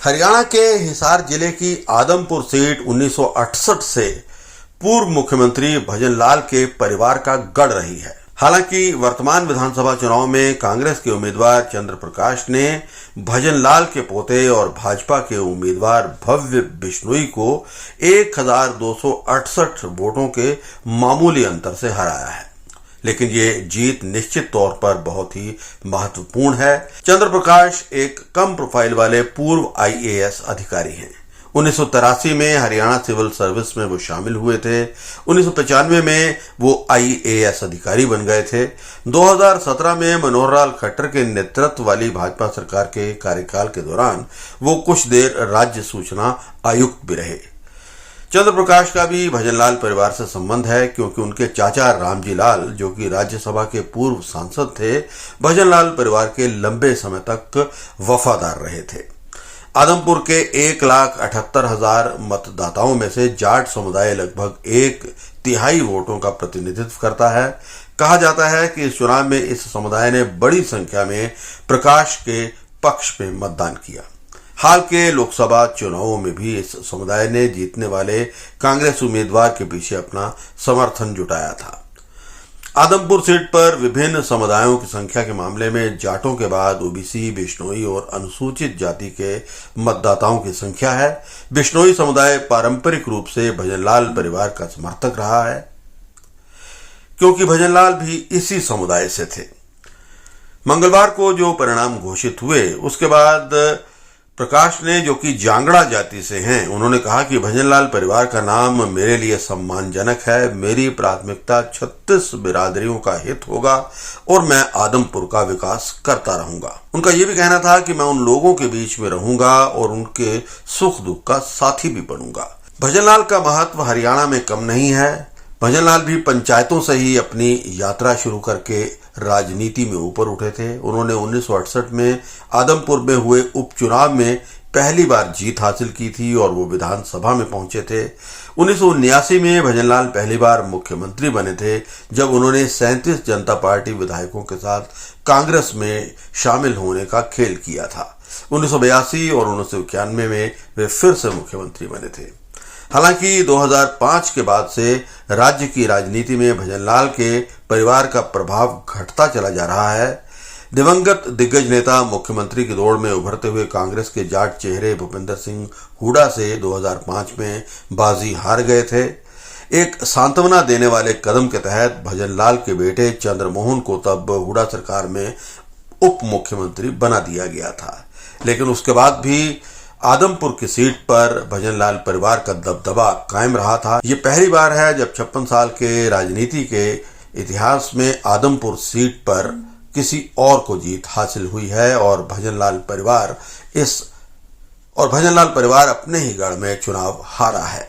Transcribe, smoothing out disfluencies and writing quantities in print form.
हरियाणा के हिसार जिले की आदमपुर सीट 1968 से पूर्व मुख्यमंत्री भजन लाल के परिवार का गढ़ रही है। हालांकि वर्तमान विधानसभा चुनाव में कांग्रेस के उम्मीदवार चंद्र प्रकाश ने भजन लाल के पोते और भाजपा के उम्मीदवार भव्य बिश्नोई को 1268 वोटों के मामूली अंतर से हराया है, लेकिन ये जीत निश्चित तौर पर बहुत ही महत्वपूर्ण है। चंद्र प्रकाश एक कम प्रोफाइल वाले पूर्व आईएएस अधिकारी हैं। 1983 में हरियाणा सिविल सर्विस में वो शामिल हुए थे। 1995 में वो आईएएस अधिकारी बन गए थे। 2017 में मनोहर लाल खट्टर के नेतृत्व वाली भाजपा सरकार के कार्यकाल के दौरान वो कुछ देर राज्य सूचना आयुक्त भी रहे। चंद्र प्रकाश का भी भजन लाल परिवार से संबंध है, क्योंकि उनके चाचा रामजी लाल, जो कि राज्यसभा के पूर्व सांसद थे, भजन लाल परिवार के लंबे समय तक वफादार रहे थे। आदमपुर के 1,78,000 मतदाताओं में से जाट समुदाय लगभग 1/3 वोटों का प्रतिनिधित्व करता है। कहा जाता है कि इस चुनाव में इस समुदाय ने बड़ी संख्या में प्रकाश के पक्ष में मतदान किया। हाल के लोकसभा चुनावों में भी इस समुदाय ने जीतने वाले कांग्रेस उम्मीदवार के पीछे अपना समर्थन जुटाया था। आदमपुर सीट पर विभिन्न समुदायों की संख्या के मामले में जाटों के बाद ओबीसी, बिश्नोई और अनुसूचित जाति के मतदाताओं की संख्या है। बिश्नोई समुदाय पारंपरिक रूप से भजन लाल परिवार का समर्थक रहा है, क्योंकि भजन लाल भी इसी समुदाय से थे। मंगलवार को जो परिणाम घोषित हुए, उसके बाद प्रकाश ने, जो कि जांगड़ा जाति से हैं, उन्होंने कहा कि भजन लाल परिवार का नाम मेरे लिए सम्मानजनक है। मेरी प्राथमिकता 36 बिरादरियों का हित होगा और मैं आदमपुर का विकास करता रहूंगा। उनका यह भी कहना था कि मैं उन लोगों के बीच में रहूंगा और उनके सुख दुख का साथी भी बनूंगा। भजन लाल का महत्व हरियाणा में कम नहीं है। भजन लाल भी पंचायतों से ही अपनी यात्रा शुरू करके राजनीति में ऊपर उठे थे। उन्होंने 1968 में आदमपुर में हुए उपचुनाव में पहली बार जीत हासिल की थी और वो विधानसभा में पहुंचे थे। 1979 में भजन लाल पहली बार मुख्यमंत्री बने थे, जब उन्होंने 37 जनता पार्टी विधायकों के साथ कांग्रेस में शामिल होने का खेल किया था। 1982 और 1991 में वे फिर से मुख्यमंत्री बने थे। हालांकि 2005 के बाद से राज्य की राजनीति में भजन लाल के परिवार का प्रभाव घटता चला जा रहा है। दिवंगत दिग्गज नेता मुख्यमंत्री की दौड़ में उभरते हुए कांग्रेस के जाट चेहरे भूपेंद्र सिंह हुडा से 2005 में बाजी हार गए थे। एक सांत्वना देने वाले कदम के तहत भजन लाल के बेटे चंद्रमोहन को तब हुडा सरकार में उप मुख्यमंत्री बना दिया गया था, लेकिन उसके बाद भी आदमपुर की सीट पर भजन लाल परिवार का दबदबा कायम रहा था। ये पहली बार है जब 56 साल के राजनीति के इतिहास में आदमपुर सीट पर किसी और को जीत हासिल हुई है और भजन लाल परिवार अपने ही गढ़ में चुनाव हारा है।